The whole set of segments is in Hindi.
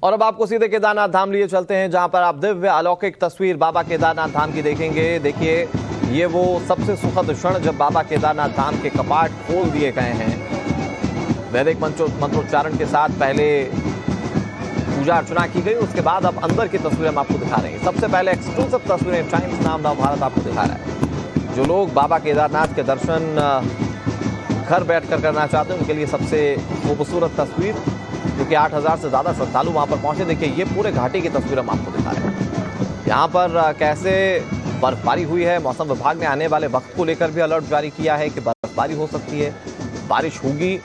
और अब आपको सीधे केदारनाथ धाम लिए चलते हैं, जहां पर आप दिव्य अलौकिक तस्वीर बाबा केदारनाथ धाम की देखेंगे। देखिए, ये वो सबसे सुखद क्षण जब बाबा केदारनाथ धाम के कपाट खोल दिए गए हैं। वैदिक मंत्रोच्चारण के साथ पहले पूजा अर्चना की गई, उसके बाद अब अंदर की तस्वीरें हम आपको दिखा रहे हैं। सबसे पहले एक्सक्लूसिव तस्वीरें टाइम्स नाउ नवभारत आपको दिखा रहा है। जो लोग बाबा केदारनाथ के दर्शन घर बैठकर करना चाहते हैं, उनके लिए सबसे खूबसूरत तस्वीर, क्योंकि 8000 से ज़्यादा श्रद्धालु वहाँ पर पहुँचे। देखिए, ये पूरे घाटी की तस्वीर हम आपको दिखा रहे हैं। यहाँ पर कैसे बर्फबारी हुई है। मौसम विभाग ने आने वाले वक्त को लेकर भी अलर्ट जारी किया है कि बर्फबारी हो सकती है, बारिश होगी,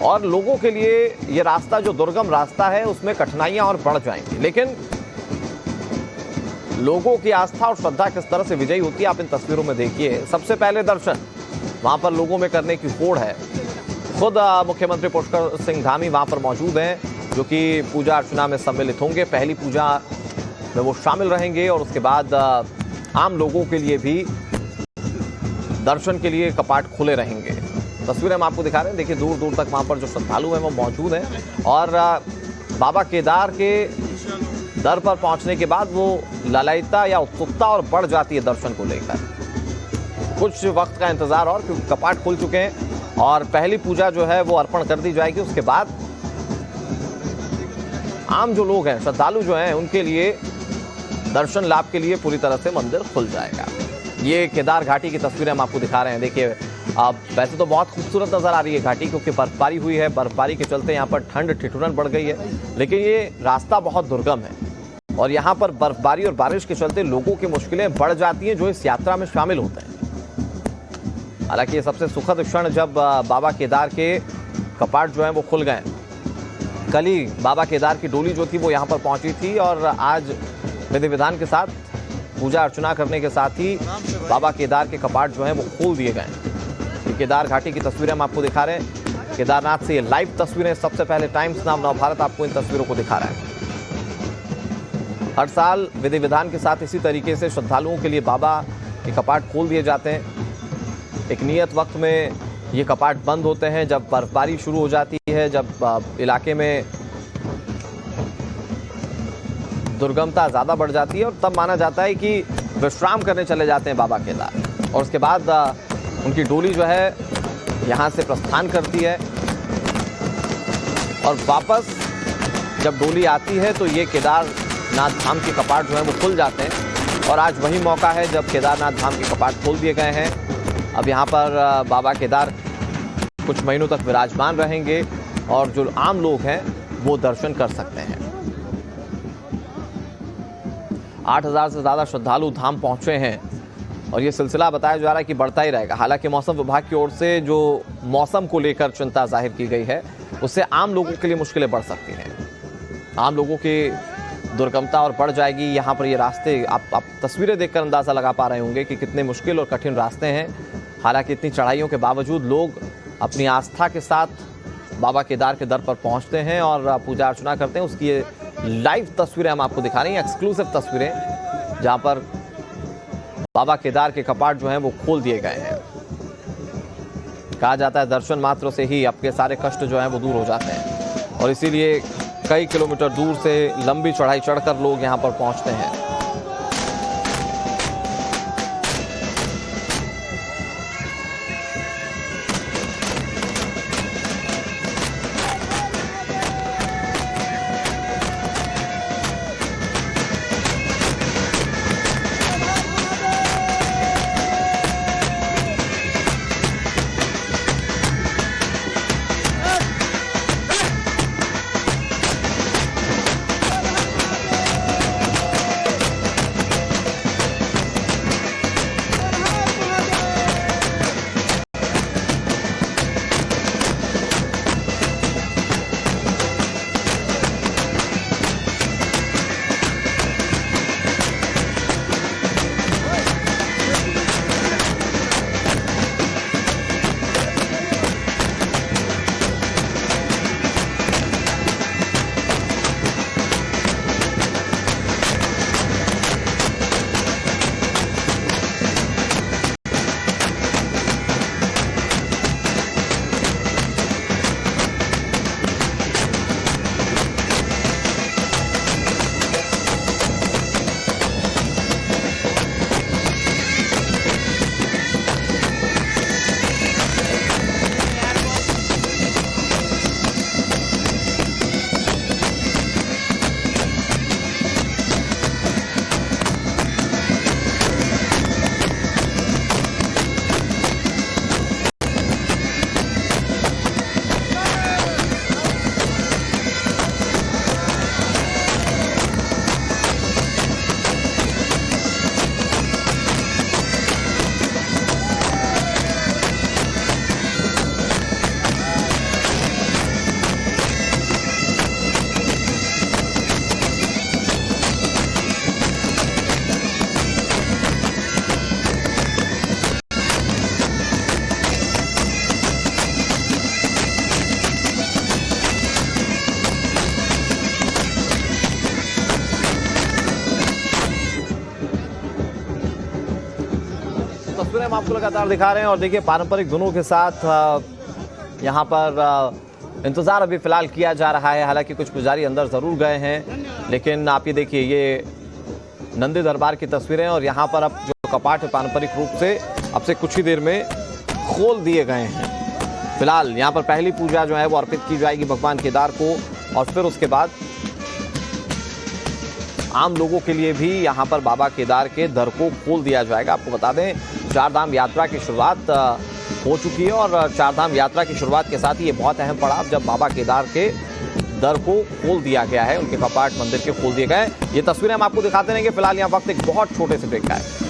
और लोगों के लिए ये रास्ता जो दुर्गम रास्ता है उसमें कठिनाइयां और बढ़ जाएंगी। लेकिन लोगों की आस्था और श्रद्धा किस तरह से विजयी होती है, आप इन तस्वीरों में देखिए। सबसे पहले दर्शन वहां पर लोगों में करने की होड़ है। खुद मुख्यमंत्री पुष्कर सिंह धामी वहां पर मौजूद हैं, जो कि पूजा अर्चना में सम्मिलित होंगे। पहली पूजा में वो शामिल रहेंगे और उसके बाद आम लोगों के लिए भी दर्शन के लिए कपाट खुले रहेंगे। तस्वीरें हम आपको दिखा रहे हैं। देखिए, दूर दूर तक वहां पर जो श्रद्धालु हैं वो मौजूद हैं, और बाबा केदार के दर पर पहुंचने के बाद वो ललायता या उत्सुकता और बढ़ जाती है दर्शन को लेकर। कुछ वक्त का इंतजार और, क्योंकि कपाट खुल चुके हैं और पहली पूजा जो है वो अर्पण कर दी जाएगी। उसके बाद आम जो लोग हैं, श्रद्धालु जो हैं, उनके लिए दर्शन लाभ के लिए पूरी तरह से मंदिर खुल जाएगा। ये केदार घाटी की तस्वीरें हम आपको दिखा रहे हैं। देखिए, अब वैसे तो बहुत खूबसूरत नजर आ रही है घाटी, क्योंकि बर्फबारी हुई है। बर्फबारी के चलते यहाँ पर ठंड ठिठुरन बढ़ गई है, लेकिन ये रास्ता बहुत दुर्गम है और यहाँ पर बर्फबारी और बारिश के चलते लोगों की मुश्किलें बढ़ जाती हैं जो इस यात्रा में शामिल होते हैं। हालांकि ये सबसे सुखद क्षण जब बाबा केदार के कपाट जो है वो खुल गए। कल ही बाबा केदार की डोली जो थी वो यहाँ पर पहुंची थी, और आज विधि विधान के साथ पूजा अर्चना करने के साथ ही बाबा केदार के कपाट जो है वो खोल दिए गए। केदार घाटी की तस्वीरें हम आपको दिखा रहे हैं। केदारनाथ से ये लाइव तस्वीरें सबसे पहले टाइम्स नाउ नवभारत आपको इन तस्वीरों को दिखा रहा है। हर साल विधि विधान के साथ इसी तरीके से श्रद्धालुओं के लिए बाबा के कपाट खोल दिए जाते हैं। एक नियत वक्त में ये कपाट बंद होते हैं, जब बर्फबारी शुरू हो जाती है, जब इलाके में दुर्गमता ज़्यादा बढ़ जाती है, और तब माना जाता है कि विश्राम करने चले जाते हैं बाबा केदार। और उसके बाद उनकी डोली जो है यहाँ से प्रस्थान करती है, और वापस जब डोली आती है तो ये केदारनाथ धाम के कपाट जो है वो खुल जाते हैं। और आज वही मौका है जब केदारनाथ धाम के कपाट खोल दिए गए हैं। अब यहाँ पर बाबा केदार कुछ महीनों तक विराजमान रहेंगे, और जो आम लोग हैं वो दर्शन कर सकते हैं। 8000 से ज़्यादा श्रद्धालु धाम पहुँचे हैं, और ये सिलसिला बताया जा रहा है कि बढ़ता ही रहेगा। हालांकि मौसम विभाग की ओर से जो मौसम को लेकर चिंता जाहिर की गई है, उससे आम लोगों के लिए मुश्किलें बढ़ सकती हैं। आम लोगों की दुर्गमता और बढ़ जाएगी। यहाँ पर ये रास्ते आप तस्वीरें देखकर अंदाज़ा लगा पा रहे होंगे कि कितने मुश्किल और कठिन रास्ते हैं। हालांकि इतनी चढ़ाइयों के बावजूद लोग अपनी आस्था के साथ बाबा केदार के दर पर पहुँचते हैं और पूजा अर्चना करते हैं। उसकी ये लाइव तस्वीरें हम आपको दिखा रहे हैं, एक्सक्लूसिव तस्वीरें, जहाँ पर बाबा केदार के कपाट जो हैं वो खोल दिए गए हैं। कहा जाता है दर्शन मात्र से ही आपके सारे कष्ट जो हैं वो दूर हो जाते हैं, और इसीलिए कई किलोमीटर दूर से लंबी चढ़ाई चढ़कर लोग यहाँ पर पहुँचते हैं। तस्वीरें हम आपको लगातार दिखा रहे हैं और देखिए पारंपरिक धुनों के साथ यहाँ पर इंतजार अभी फिलहाल किया जा रहा है। हालांकि कुछ पुजारी अंदर जरूर गए हैं, लेकिन आप ये देखिए ये नंदी दरबार की तस्वीरें और यहाँ पर अब जो कपाट है पारंपरिक रूप से अब से कुछ ही देर में खोल दिए गए हैं। फिलहाल यहाँ पर पहली पूजा जो है वो अर्पित की जाएगी भगवान केदार को और फिर उसके बाद आम लोगों के लिए भी यहाँ पर बाबा केदार के दर को खोल दिया जाएगा। आपको बता दें चारधाम यात्रा की शुरुआत हो चुकी है और चारधाम यात्रा की शुरुआत के साथ ही ये बहुत अहम पड़ाव जब बाबा केदार के दर को खोल दिया गया है, उनके कपाट मंदिर के खोल दिए गए। ये तस्वीरें हम आपको दिखाते रहेंगे। फिलहाल यहाँ वक्त एक बहुत छोटे से ब्रेक का है।